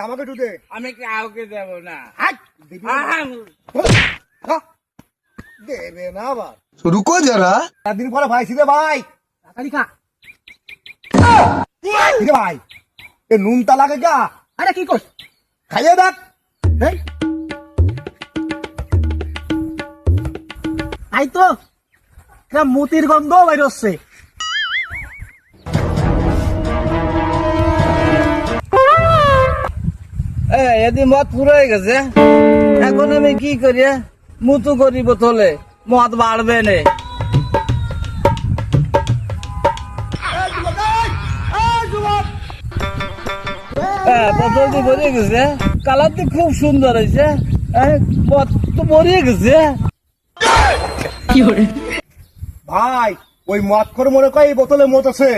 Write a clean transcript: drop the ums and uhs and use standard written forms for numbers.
আমাকে একটু দে। আমি কাউকে দেব না। হাট, দিবি না? হ্যাঁ, দেবে না আবার। रुको जरा। 4 দিন পরে ভাই সিদে ভাই তাড়াতাড়ি খা। সিদে ভাই এ নুনটা লাগে গা, আরে কি কর? খাইয়ে দেখ। এই তাই তো মুতির গন্ধ বাইর হচ্ছে। এদি মদ পুরো হয়ে গেছে, এখন আমি কি করি? মুতু করি বোতলে, মদ বাড়বে না। বোতলটি ভরিয়ে গেছে, কালারটি খুব সুন্দর হয়েছে, মদ তো ভরিয়ে গেছে। কি করে? ভাই ওই মদ করে মনে কয় এই বোতলে মদ আছে।